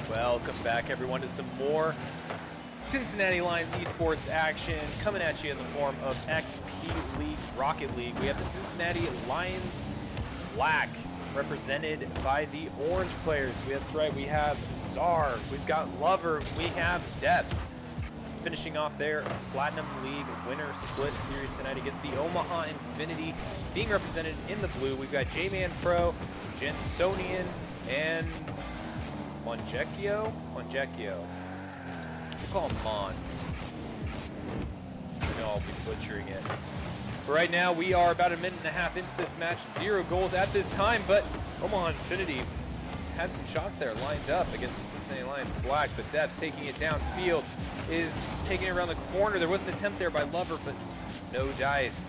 Welcome back, everyone, to some more Cincinnati Lions Esports action coming at you in the form of XP League, Rocket League. We have the Cincinnati Lions Black represented by the orange players. That's right, we have Czar, we've got Lover, we have Depths. Finishing off their Platinum League winner split series tonight against the Omaha Infinity. Being represented in the blue, we've got J-Man Pro, Jensonian, and Monjekio? We'll call him Mon. I know I'll be butchering it. But right now, we are about a minute and a half into this match. 0 goals at this time, but Omaha Infinity had some shots there lined up against the Cincinnati Lions Black, but Depths taking it downfield is taking it around the corner. There was an attempt there by Lover, but no dice.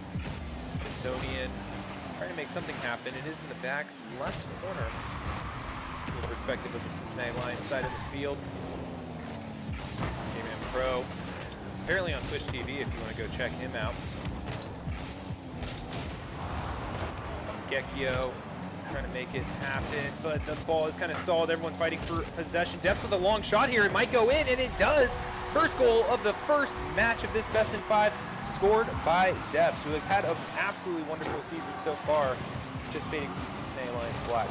Jensonian trying to make something happen. It is in the back left corner. From the perspective of the Cincinnati Lions side of the field. J-Man Pro, apparently on Twitch TV if you want to go check him out. Gekio trying to make it happen, but the ball is kind of stalled. Everyone fighting for possession. Depths with a long shot here. It might go in, and it does. First goal of the first match of this best in 5, scored by Depths, who has had an absolutely wonderful season so far, participating for the Cincinnati Lions Black.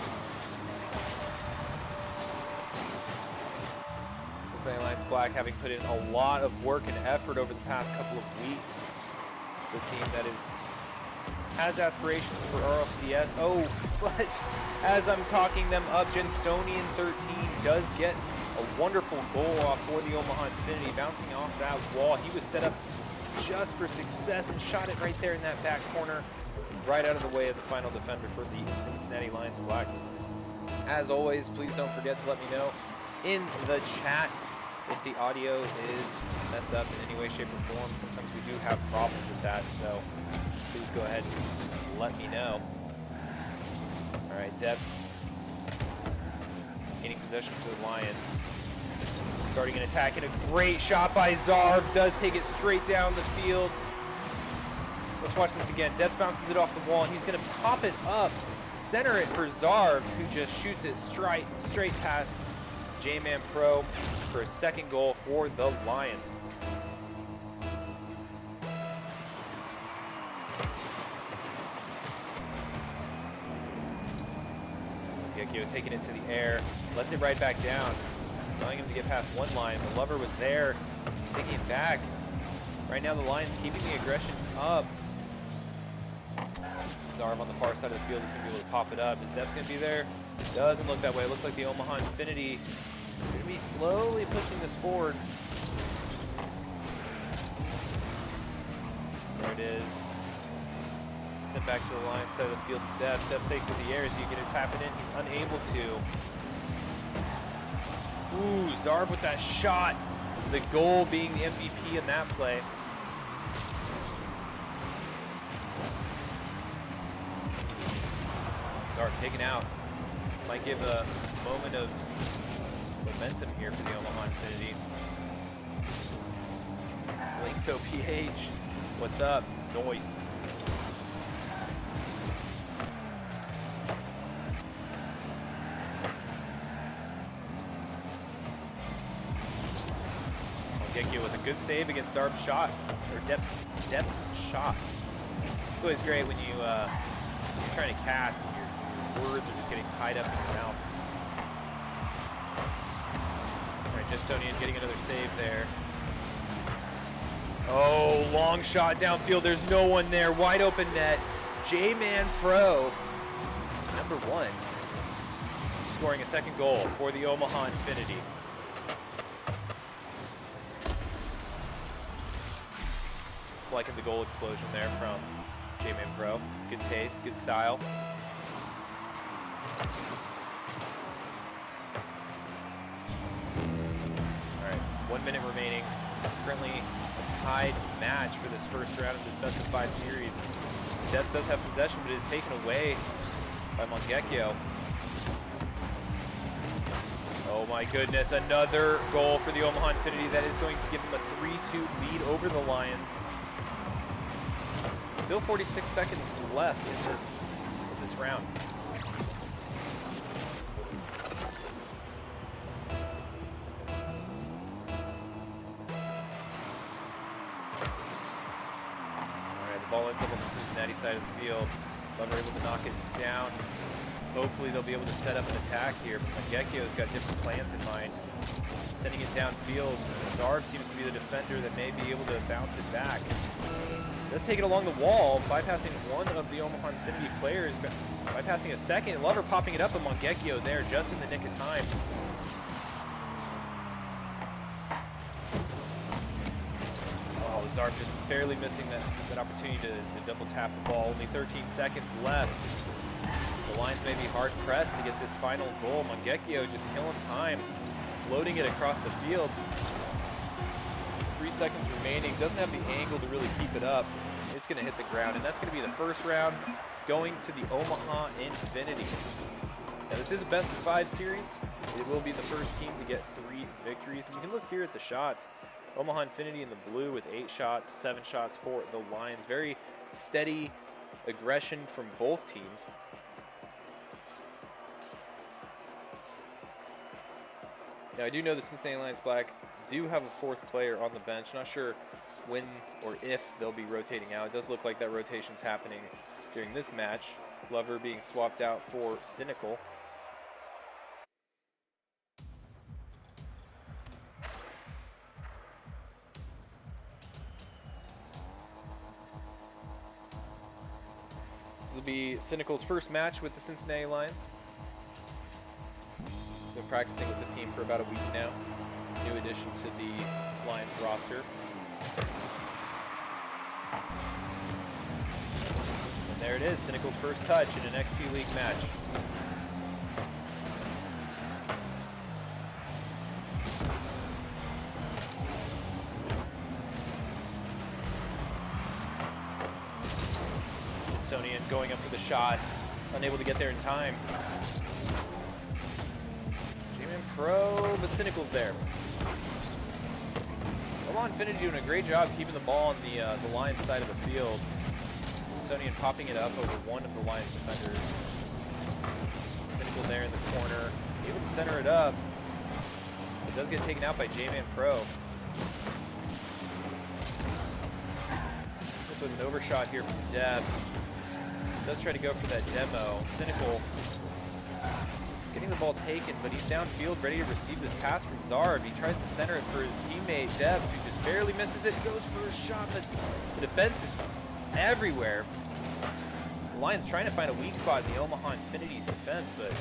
Cincinnati Lions Black having put in a lot of work and effort over the past couple of weeks. It's a team that has aspirations for RLCS. Oh, but as I'm talking them up, Jensonian 13 does get a wonderful goal off for the Omaha Infinity, bouncing off that wall. He was set up just for success and shot it right there in that back corner, right out of the way of the final defender for the Cincinnati Lions Black. As always, please don't forget to let me know in the chat if the audio is messed up in any way, shape, or form. Sometimes we do have problems with that, so please go ahead and let me know. All right, Depths gaining possession for the Lions. Starting an attack, and a great shot by Zarv. Does take it straight down the field. Let's watch this again. Debs bounces it off the wall, and he's going to pop it up, center it for Zarv, who just shoots it straight past J-Man Pro for a second goal for the Lions. Gekio taking it to the air, lets it right back down, allowing him to get past one line. The Lover was there, taking it back. Right now the Lions keeping the aggression up. Zarv on the far side of the field is going to be able to pop it up. Is Debs going to be there? Doesn't look that way. It looks like the Omaha Infinity going to be slowly pushing this forward. There it is. Sent back to the Lions side of the field. Debs takes it in the air. Is he going to tap it in? He's unable to. Ooh, Zarv with that shot. The goal being the MVP in that play. Zarv taken out. Might give a moment of momentum here for the Omaha Infinity. Links OPH. What's up? Noise. Gekio with a good save against Darb's shot, or Depth's shot. It's always great when you're trying to cast and your words are just getting tied up in your mouth. All right, Jetsonian getting another save there. Oh, long shot downfield. There's no one there. Wide open net. J-Man Pro, #1, scoring a second goal for the Omaha Infinity. Liking the goal explosion there from J-Man Pro. Good taste, good style. All right, 1 minute remaining. Currently a tied match for this first round of this best-of-5 series. Debs does have possession, but it is taken away by Mongekio. Oh my goodness, another goal for the Omaha Infinity. That is going to give them a 3-2 lead over the Lions. Still 46 seconds left in this round. Alright, the ball ends up on the Cincinnati side of the field. Lover able to knock it down. Hopefully they'll be able to set up an attack here. Mongekio's got different plans in mind. Sending it downfield. Zarv seems to be the defender that may be able to bounce it back. Does take it along the wall, bypassing one of the Omaha Infinity players, bypassing a second. Lover popping it up, and Mongekio there just in the nick of time. Oh, Zarv just barely missing that opportunity to double tap the ball. Only 13 seconds left. The Lions may be hard pressed to get this final goal. Mongekio just killing time, floating it across the field. 3 seconds remaining, doesn't have the angle to really keep it up. It's going to hit the ground, and that's going to be the first round going to the Omaha Infinity. Now, this is a best-of-5 series. It will be the first team to get 3 victories. And you can look here at the shots. Omaha Infinity in the blue with 8 shots, 7 shots for the Lions. Very steady aggression from both teams. Now, I do know the Cincinnati Lions Black do have a 4th player on the bench. Not sure when or if they'll be rotating out. It does look like that rotation's happening during this match. Lover being swapped out for Cynical. This will be Cynical's first match with the Cincinnati Lions. He's been practicing with the team for about a week now. New addition to the Lions roster. And there it is, Cynical's first touch in an XP League match. Sonian going up for the shot, unable to get there in time. J-Man Pro, but Cynical's there. Omaha Infinity doing a great job keeping the ball on the Lions side of the field. Cincinnati popping it up over one of the Lions defenders. Cynical there in the corner, able to center it up. It does get taken out by J-Man Pro. With an overshot here from Debs. Does try to go for that demo. Cynical getting the ball taken, but he's downfield ready to receive this pass from Zarb. He tries to center it for his teammate Debs, who just barely misses it. Goes for a shot, but the defense is everywhere. The Lions trying to find a weak spot in the Omaha Infinity's defense, but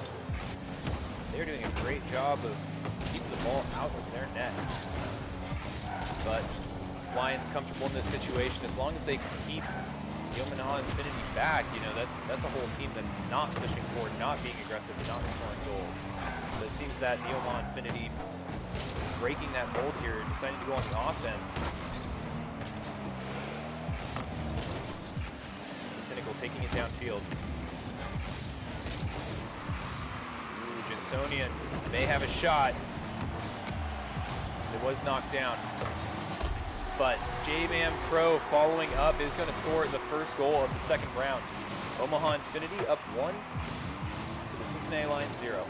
they're doing a great job of keeping the ball out of their net. But Lions comfortable in this situation as long as they keep the Omaha Infinity back. You know, that's a whole team that's not pushing forward, not being aggressive, not scoring goals. But it seems that the Omaha Infinity breaking that mold here, deciding to go on the offense. Cynical taking it downfield. Ooh, Jinsonian may have a shot. It was knocked down. But J-Man Pro following up is going to score the first goal of the second round. Omaha Infinity up 1 to the Cincinnati Lions 0.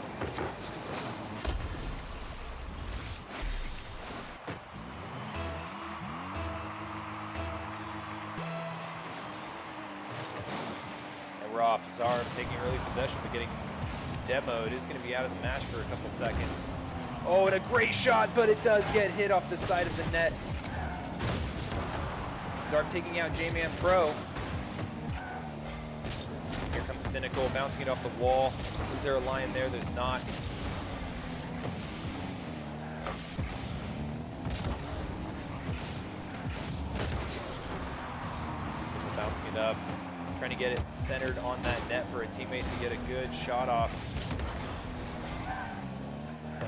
And we're off. Zarv taking early possession but getting demoed. Is going to be out of the match for a couple seconds. Oh, and a great shot, but it does get hit off the side of the net. Zarb taking out J-Man Pro. Here comes Cynical, bouncing it off the wall. Is there a Lion there? There's not. Bouncing it up, trying to get it centered on that net for a teammate to get a good shot off.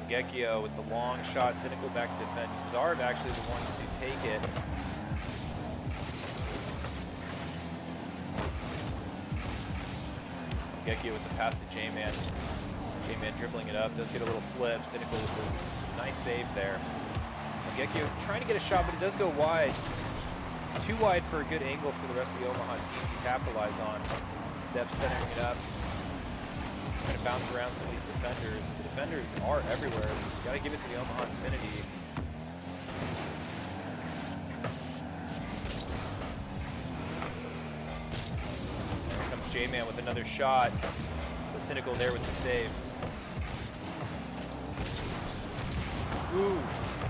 Gekio with the long shot, Cynical back to defend. Zarb actually the one to take it. Gekio with the pass to J-Man. J-Man dribbling it up, does get a little flip. Cynical with a nice save there. Gekio trying to get a shot, but it does go wide. Too wide for a good angle for the rest of the Omaha team to capitalize on. Depth centering it up. Trying to bounce around some of these defenders. The defenders are everywhere. Got to give it to the Omaha Infinity. Here comes J-Man with another shot. The Cynical there with the save. Ooh.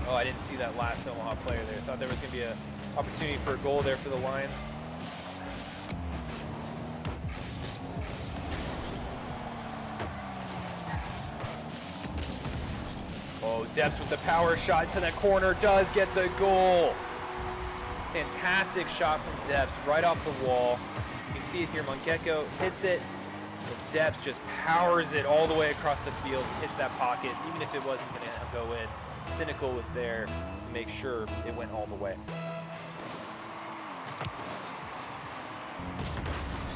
Oh, I didn't see that last Omaha player there. Thought there was going to be an opportunity for a goal there for the Lions. Oh, Depps with the power shot to that corner, does get the goal. Fantastic shot from Depps right off the wall. You can see it here, Mungeko hits it. Depps just powers it all the way across the field, hits that pocket, even if it wasn't going to go in. Cynical was there to make sure it went all the way.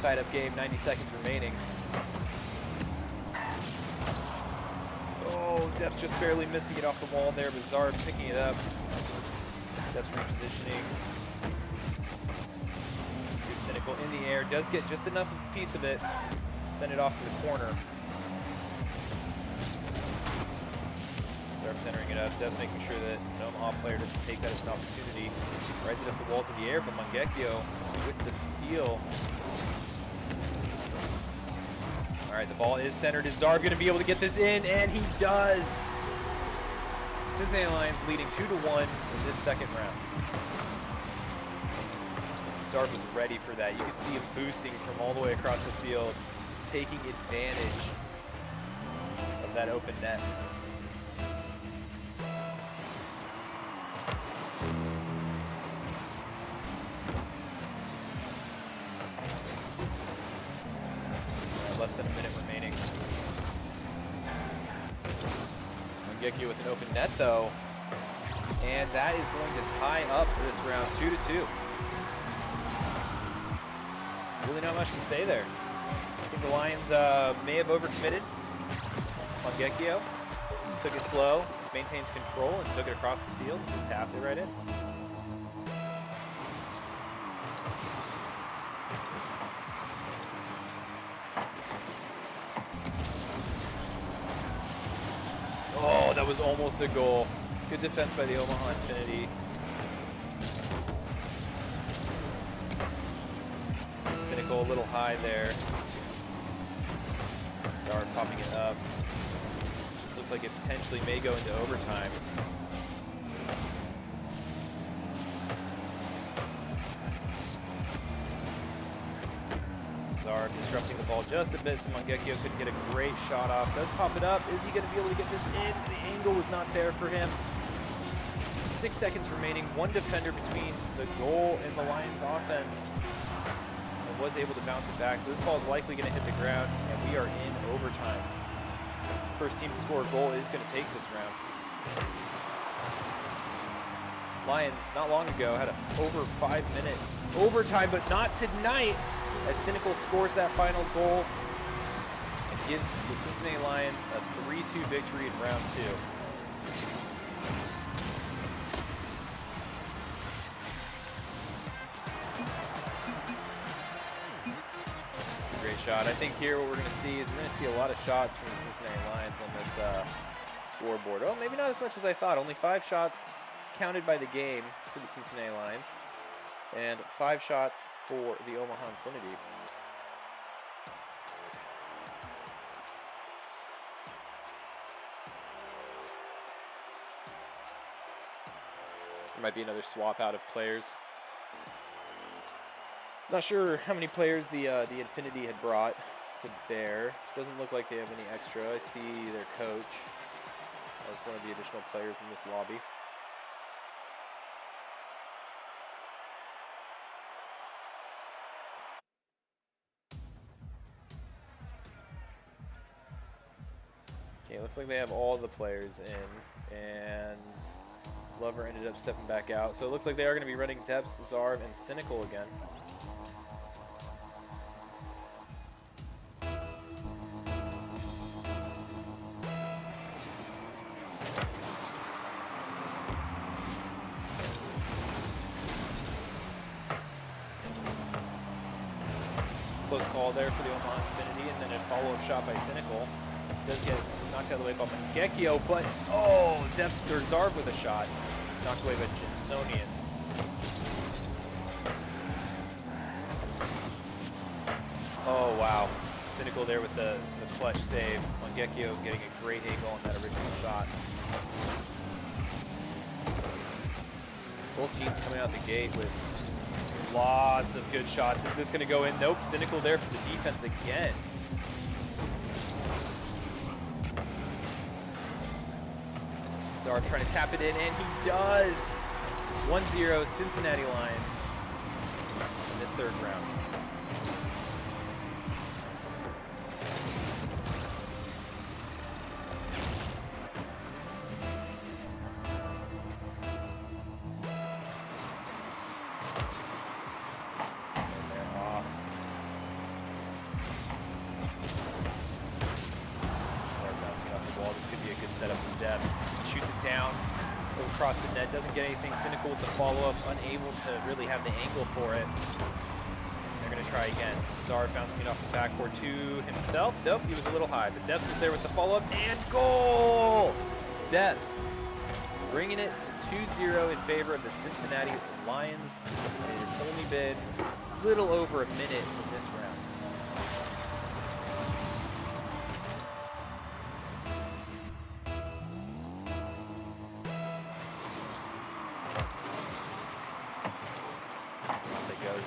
Tied up game, 90 seconds remaining. Oh, Depps just barely missing it off the wall there, but Zarb picking it up. Depps repositioning. Here's Cynical in the air, does get just enough of a piece of it. Send it off to the corner. Zarb centering it up, Depps making sure that an Omaha player doesn't take that as an opportunity. Rides it up the wall to the air, but Mungekyo with the steal. All right, the ball is centered. Is Zarb going to be able to get this in? And he does. Cincinnati Lions leading 2-1 in this second round. Zarb was ready for that. You could see him boosting from all the way across the field, taking advantage of that open net. Less than a minute remaining. Mungeki with an open net though. And that is going to tie up for this round, 2-2. Really not much to say there. I think the Lions may have overcommitted. Mungekio took it slow, maintained control, and took it across the field and just tapped it right in. was almost a goal. Good defense by the Omaha Infinity. Cynical a little high there. Zarv popping it up. This looks like it potentially may go into overtime. Zarv disrupting the ball just a bit, so Mangekyo couldn't get a great shot off. Does pop it up. Is he going to be able to get this in? The angle was not there for him. 6 seconds remaining. One defender between the goal and the Lions offense. And was able to bounce it back. So this ball is likely going to hit the ground, and we are in overtime. First team to score a goal is going to take this round. Lions, not long ago, had a over 5-minute overtime, but not tonight, as Cynical scores that final goal and gives the Cincinnati Lions a 3-2 victory in round 2. Great shot. I think here what we're going to see is we're going to see a lot of shots from the Cincinnati Lions on this scoreboard. Oh, maybe not as much as I thought. Only 5 shots counted by the game for the Cincinnati Lions, and 5 shots for the Omaha Infinity. There might be another swap out of players. Not sure how many players the Infinity had brought to bear. Doesn't look like they have any extra. I see their coach as one of the additional players in this lobby. Okay, looks like they have all the players in, and Lover ended up stepping back out. So it looks like they are going to be running Depths, Zarv, and Cynical again. Close call there for the Omaha Infinity, and then a follow-up shot by Cynical. Does get knocked out of the way by Mangekyo, but oh, Depths or Zarv with a shot. Knocked away by Jinsonian. Oh wow. Cynical there with the clutch save. Mangekyo getting a great angle on that original shot. Both teams coming out the gate with lots of good shots. Is this going to go in? Nope. Cynical there for the defense again. Zarv trying to tap it in, and he does. 1-0 Cincinnati Lions in this third round. And they're off. Zarv bouncing off the ball. This could be a good setup for Depths. Shoots it down across the net, doesn't get anything. Cynical with the follow-up, unable to really have the angle for it. They're going to try again. Zarv bouncing it off the backboard to himself. Nope, he was a little high, but Depths was there with the follow-up, and goal! Depths bringing it to 2-0 in favor of the Cincinnati Lions. And it has only been a little over a minute in this round.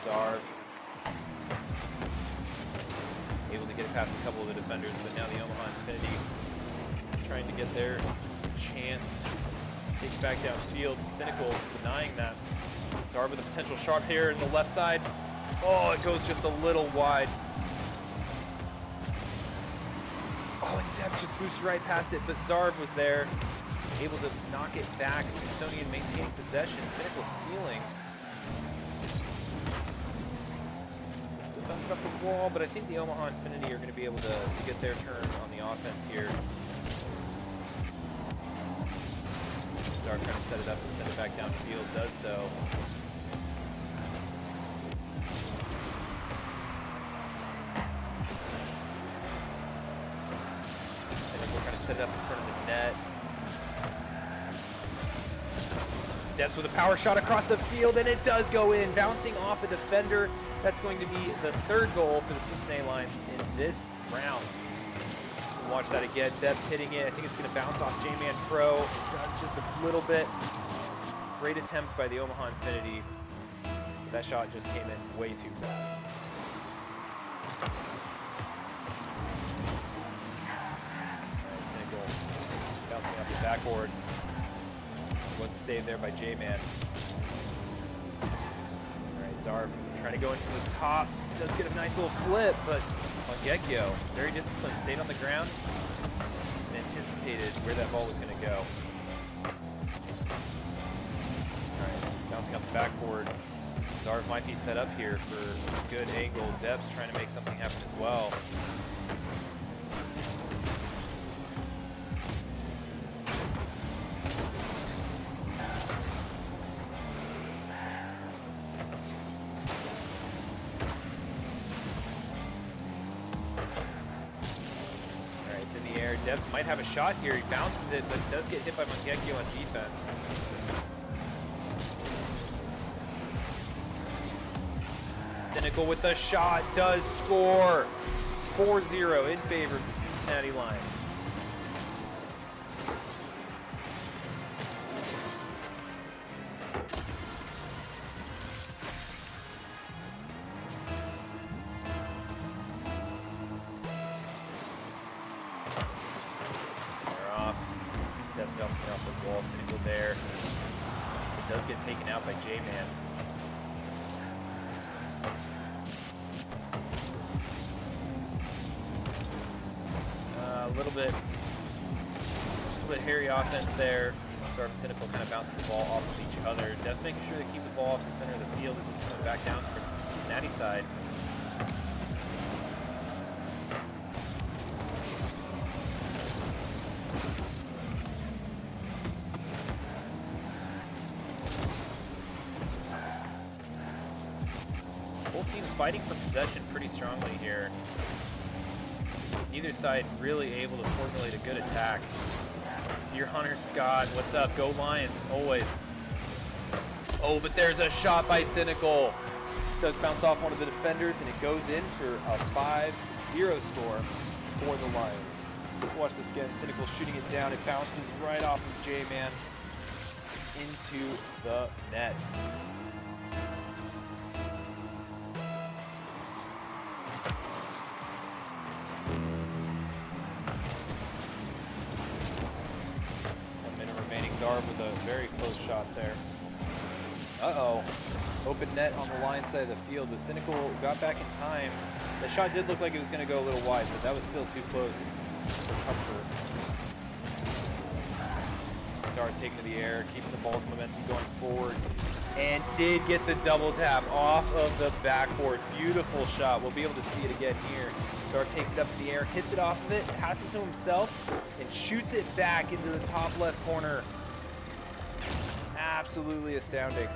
Zarv able to get it past a couple of the defenders, but now the Omaha Infinity trying to get their chance. Take it back downfield. Cynical denying that. Zarv with a potential shot here in the left side. Oh, it goes just a little wide. Oh, and Depths just boosted right past it, but Zarv was there, able to knock it back. Jinsonian maintaining possession. Cynical stealing. Bounced off the wall, but I think the Omaha Infinity are going to be able to get their turn on the offense here. Zarv trying to set it up and send it back downfield, does so. I think we're trying to set it up in front of the net. Debs with a power shot across the field, and it does go in, bouncing off a defender. That's going to be the third goal for the Cincinnati Lions in this round. Watch that again. Debs hitting it. I think it's going to bounce off J-Man Pro. It does just a little bit. Great attempt by the Omaha Infinity. That shot just came in way too fast. Alright, Cynical bouncing off the backboard. Was a save there by J-Man. Alright, Zarv trying to go into the top. Does get a nice little flip, but Ongekyo, very disciplined, stayed on the ground and anticipated where that ball was going to go. Alright, bouncing off the backboard. Zarv might be set up here for a good angle. Debs trying to make something happen as well. Alright, it's in the air. Debs might have a shot here. He bounces it, but does get hit by Ongekyo on defense. Cynical with the shot, does score. 4-0 in favor of the Cincinnati Lions. They're off. Debs bouncing off the wall, Cynical there. It does get taken out by J-Man. A little bit hairy offense there. Zarv and Cynical kind of bouncing the ball off of each other. Debs making sure they keep the ball off the center of the field as it's coming back down towards the Cincinnati side. Both teams fighting for possession pretty strongly here. Neither side really able to formulate a good attack. Deer Hunter Scott, what's up? Go Lions, always. Oh, but there's a shot by Cynical. Does bounce off one of the defenders, and it goes in for a 5-0 score for the Lions. Watch this again. Cynical shooting it down. It bounces right off of J-Man into the net. Zarv with a very close shot there. Uh-oh. Open net on the line side of the field, but Cynical got back in time. The shot did look like it was going to go a little wide, but that was still too close for comfort. Zarv taking to the air, keeping the ball's momentum going forward, and did get the double tap off of the backboard. Beautiful shot. We'll be able to see it again here. Zarv takes it up in the air, hits it off of it, passes to himself, and shoots it back into the top left corner. Absolutely astounding.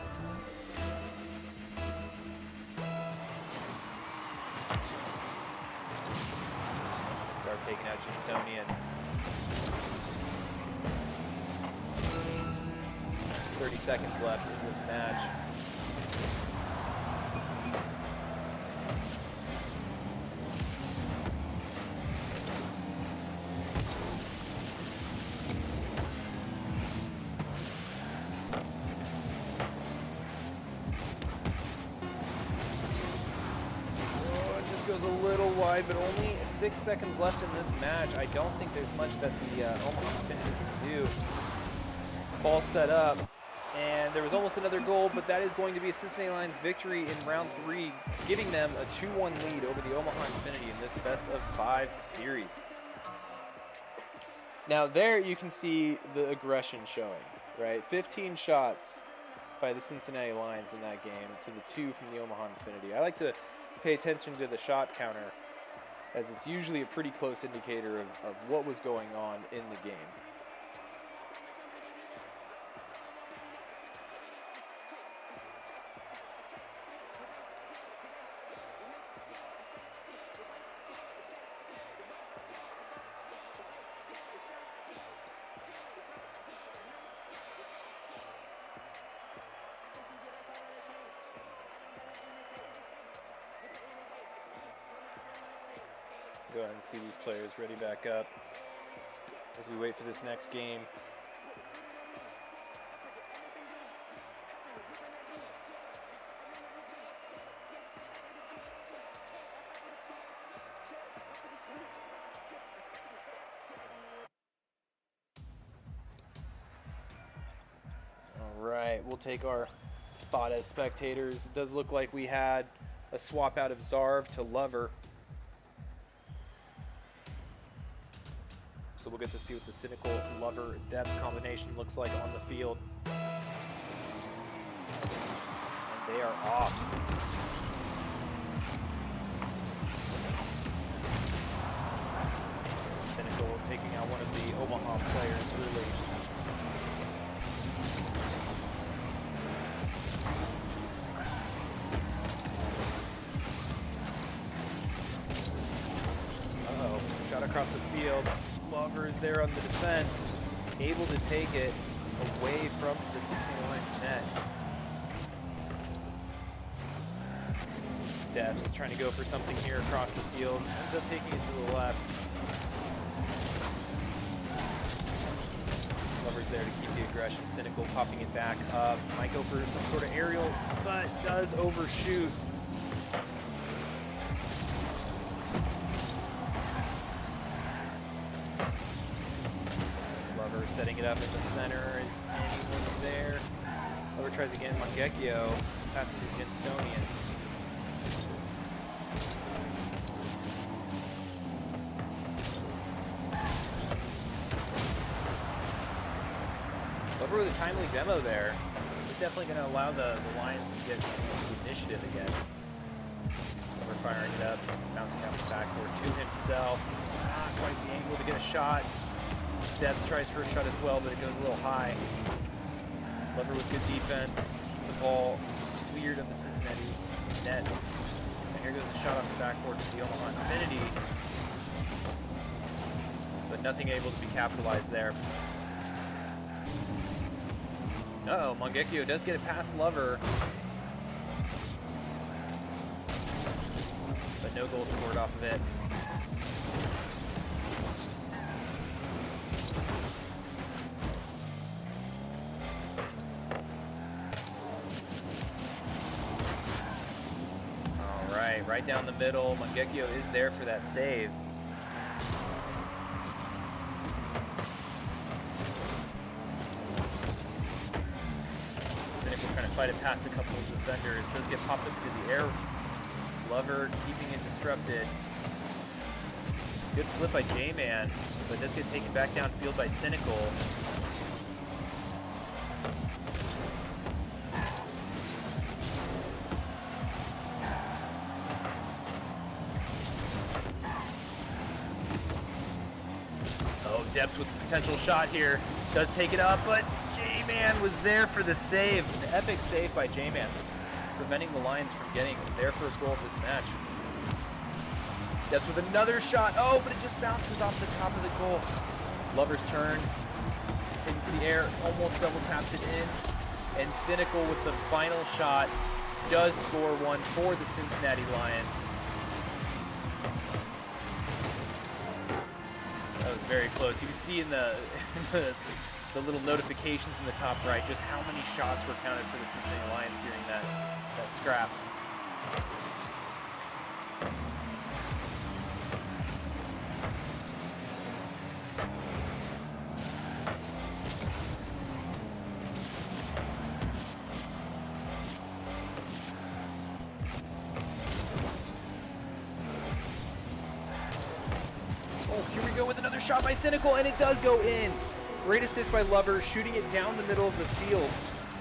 Start taking out Jinsonian. 30 seconds left in this match. Goes a little wide, but only 6 seconds left in this match. I don't think there's much that the Omaha Infinity can do. Ball set up, and there was almost another goal, but that is going to be a Cincinnati Lions victory in round 3, giving them a 2-1 lead over the Omaha Infinity in this best-of-5 series. Now there you can see the aggression showing, right? 15 shots by the Cincinnati Lions in that game to the 2 from the Omaha Infinity. I like to pay attention to the shot counter, as it's usually a pretty close indicator of what was going on in the game. Go ahead and see these players ready back up as we wait for this next game. All right, we'll take our spot as spectators. It does look like we had a swap out of Zarv to Lover. So we'll get to see what the Cynical Lover Depths combination looks like on the field. And they are off. Cynical taking out one of the Omaha players early. Uh-oh, shot across the field. Lover is there on the defense, able to take it away from the Cincinnati Lions net. Debs trying to go for something here across the field, ends up taking it to the left. Lover's there to keep the aggression. Cynical popping it back up. Might go for some sort of aerial, but does overshoot. Setting it up in the center. Is anyone there? Lover tries again. Mangekyo passing to Jensonian. Lover with a timely demo there. He's definitely going to allow the Lions to get the initiative again. Lover firing it up, bouncing out the backboard to himself. Not quite the angle to get a shot. Debs tries for a shot as well, but it goes a little high. Lover with good defense, keeping the ball cleared of the Cincinnati net. And here goes a shot off the backboard to the Omaha Infinity. But nothing able to be capitalized there. Uh-oh, Mangekyo does get it past Lover. But no goal scored off of it. Right down the middle. Mangekyo is there for that save. Cynical trying to fight it past a couple of defenders. Does get popped up into the air. Lover keeping it disrupted. Good flip by J-Man, but does get taken back downfield by Cynical. Depths with a potential shot here. Does take it up, but J-Man was there for the save. An epic save by J-Man, preventing the Lions from getting their first goal of this match. Depths with another shot. Oh, but it just bounces off the top of the goal. Lover's turn. Taking to the air. Almost double taps it in. And Cynical with the final shot does score one for the Cincinnati Lions. That was very close. You can see in the little notifications in the top right just how many shots were counted for the Cincinnati Lions during that scrap. Here we go with another shot by Cynical, and it does go in. Great assist by Lover, shooting it down the middle of the field.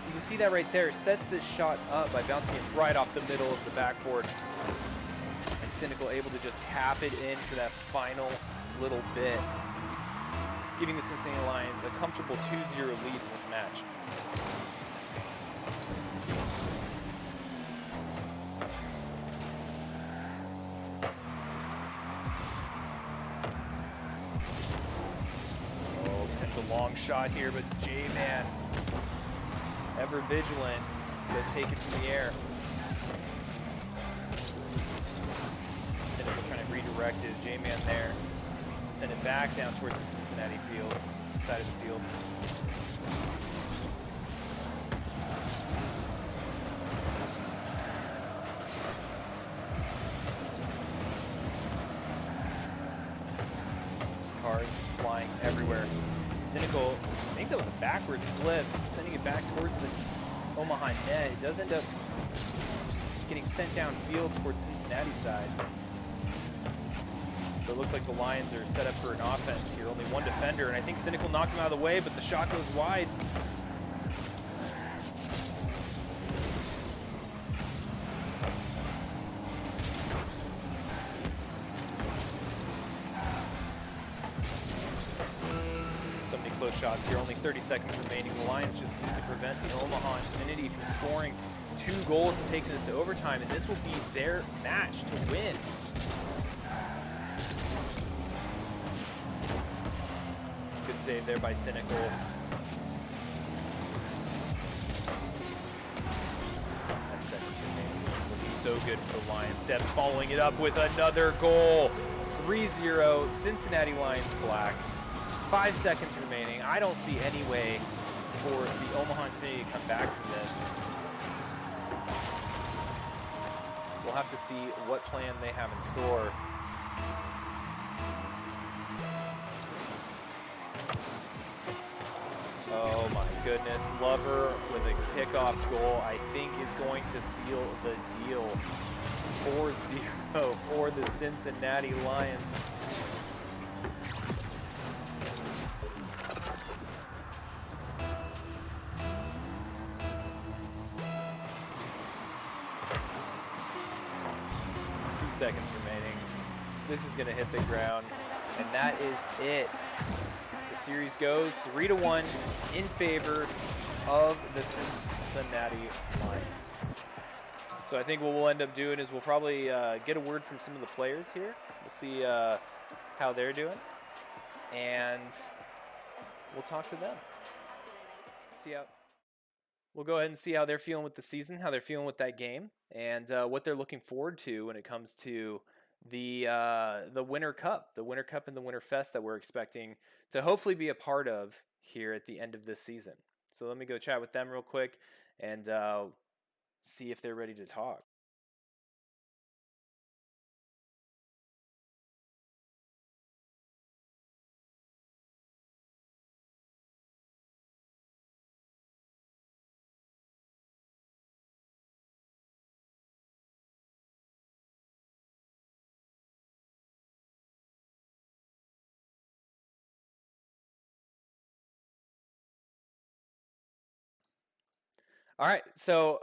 You can see that right there. Sets this shot up by bouncing it right off the middle of the backboard. And Cynical able to just tap it in for that final little bit, giving the Cincinnati Lions a comfortable 2-0 lead in this match. Long shot here, but J-Man, ever vigilant, does take it from the air. Cynical trying to redirect directed. J-Man there to send it back down towards the Cincinnati field, side of the field. Cars flying everywhere. Cynical, I think that was a backwards flip, sending it back towards the Omaha net. It does end up getting sent downfield towards Cincinnati side. So it looks like the Lions are set up for an offense here. Only one defender, and I think Cynical knocked him out of the way, but the shot goes wide. So many close shots here, only 30 seconds remaining. The Lions just need to prevent the Omaha Infinity from scoring 2 goals and taking this to overtime, and this will be their match to win. Good save there by Cynical. 10 seconds remaining. This is looking so good for the Lions. Debs following it up with another goal. 3-0, Cincinnati Lions black. 5 seconds remaining. I don't see any way for the Omaha Infinity to come back from this. We'll have to see what plan they have in store. Oh my goodness, Lover with a kickoff goal, I think is going to seal the deal. 4-0 for the Cincinnati Lions. Seconds remaining. This is going to hit the ground, and that is it. The series goes 3-1 in favor of the Cincinnati Lions. So I think what we'll end up doing is we'll probably get a word from some of the players here. We'll see how they're doing, and we'll talk to them. See how. We'll go ahead and see how they're feeling with the season, how they're feeling with that game, and what they're looking forward to when it comes to the Winter Cup and the Winter Fest that we're expecting to hopefully be a part of here at the end of this season. So let me go chat with them real quick and see if they're ready to talk. All right, so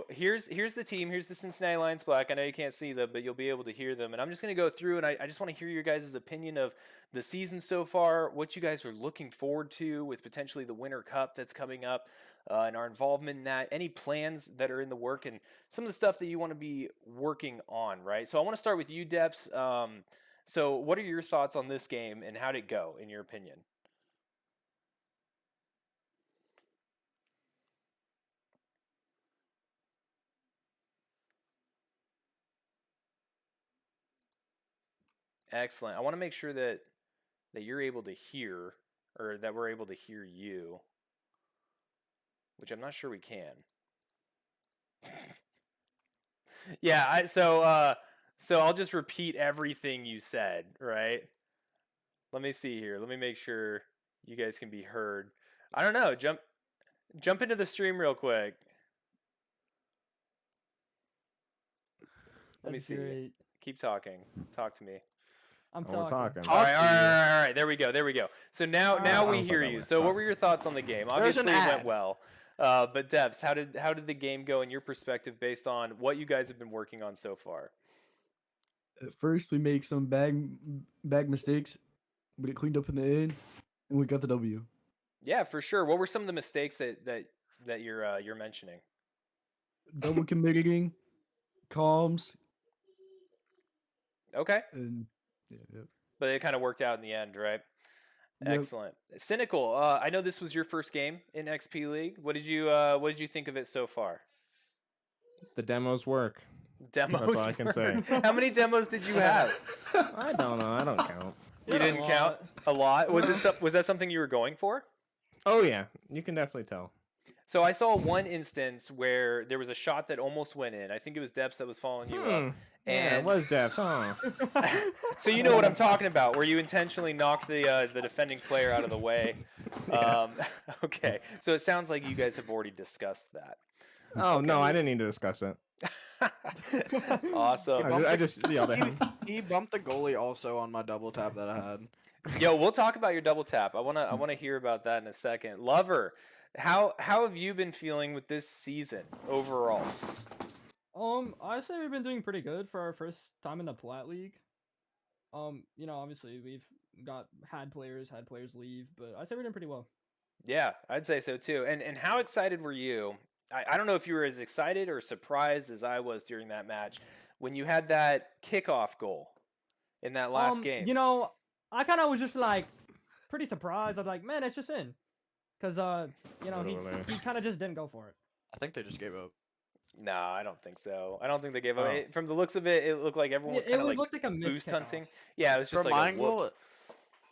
here's the team. Here's the Cincinnati Lions black. I know you can't see them, but you'll be able to hear them. And I'm just going to go through, and I just want to hear your guys' opinion of the season so far, what you guys are looking forward to with potentially the Winter Cup that's coming up, and our involvement in that, any plans that are in the work, and some of the stuff that you want to be working on, right? So I want to start with you, Deps. So what are your thoughts on this game, and how did it go, in your opinion? Excellent. I want to make sure that you're able to hear, or that we're able to hear you, which I'm not sure we can. Yeah, so I'll just repeat everything you said, right? Let me see here. Let me make sure you guys can be heard. I don't know. Jump into the stream real quick. Let me see. Great. Keep talking. Talk to me. I'm talking. All right. There we go. So now we hear you. So what were your thoughts on the game? Obviously, it went well. But Devs, how did the game go in your perspective based on what you guys have been working on so far? At first, we made some bag mistakes, but it cleaned up in the end, and we got the W. Yeah, for sure. What were some of the mistakes that you're mentioning? Double committing, comms. Okay. And yeah. But it kind of worked out in the end, right? Yep. Excellent. Cynical. I know this was your first game in XP League. What did you think of it so far? The demos work. Demos. That's all I can say. How many demos did you have? I don't know. I don't count. You didn't count? A lot? Was that something you were going for? Oh yeah, you can definitely tell. So I saw one instance where there was a shot that almost went in. I think it was Depps that was following you up. Yeah, it was Depps, huh? So you know what I'm talking about, where you intentionally knocked the defending player out of the way. Yeah. Okay, so it sounds like you guys have already discussed that. Oh Okay. no, I didn't need to discuss it. Awesome. I just yelled at him. He bumped the goalie also on my double tap that I had. Yo, we'll talk about your double tap. I wanna hear about that in a second. Lover, how have you been feeling with this season overall? I say we've been doing pretty good for our first time in the Plat League. You know, obviously we've had players leave, but I say we're doing pretty well. Yeah, I'd say so too. And how excited were you? I don't know if you were as excited or surprised as I was during that match when you had that kickoff goal in that last game. You know, I kind of was just like pretty surprised. I was like, man, it's just in, because you know, he kind of just didn't go for it. I think they just gave up. No, I don't think so. I don't think they gave up. Oh. From the looks of it, it looked like everyone was kind of like looked like a missed boost kickoff. hunting. Yeah, it was just From like my a angle, whoops.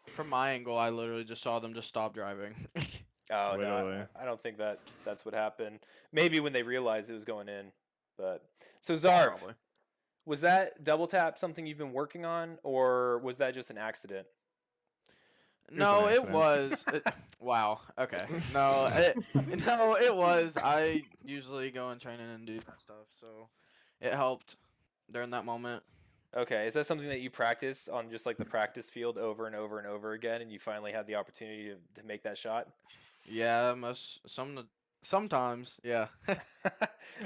from my angle, I literally just saw them just stop driving. Oh no, Literally. I don't think that's what happened. Maybe when they realized it was going in. But so Zarv, Probably. was that double tap something you've been working on, or was that just an accident? No, an it accident. was. Wow. Okay. No, it was. I usually go in training and do that stuff, so it helped during that moment. Okay, is that something that you practice on just like the practice field over and over and over again, and you finally had the opportunity to make that shot? Yeah, sometimes. Yeah.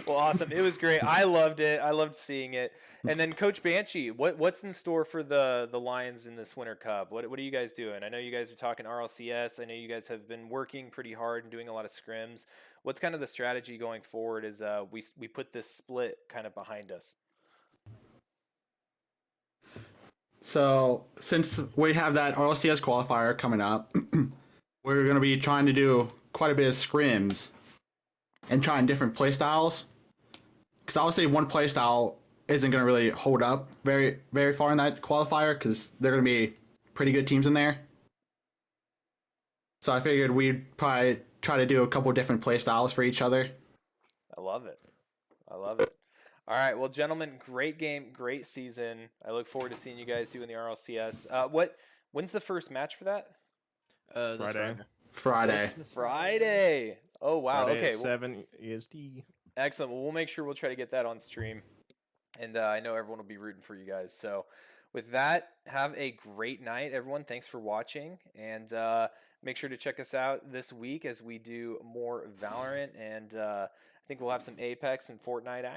Well, awesome. It was great. I loved it. I loved seeing it. And then Coach Banshee, what's in store for the Lions in this Winter Cup? What are you guys doing? I know you guys are talking RLCS. I know you guys have been working pretty hard and doing a lot of scrims. What's kind of the strategy going forward as we put this split kind of behind us? So since we have that RLCS qualifier coming up, we're going to be trying to do quite a bit of scrims and trying different play styles. Because obviously one play style isn't going to really hold up very, very far in that qualifier because there are going to be pretty good teams in there. So I figured we'd probably try to do a couple different play styles for each other. I love it. I love it. All right, well, gentlemen, great game, great season. I look forward to seeing you guys do in the RLCS. When's the first match for that? This Friday. Friday. This Friday. Oh wow. Friday Okay. at 7 EST. Excellent. Well, we'll make sure we'll try to get that on stream, and I know everyone will be rooting for you guys. So, with that, have a great night, everyone. Thanks for watching, and make sure to check us out this week as we do more Valorant, and I think we'll have some Apex and Fortnite action.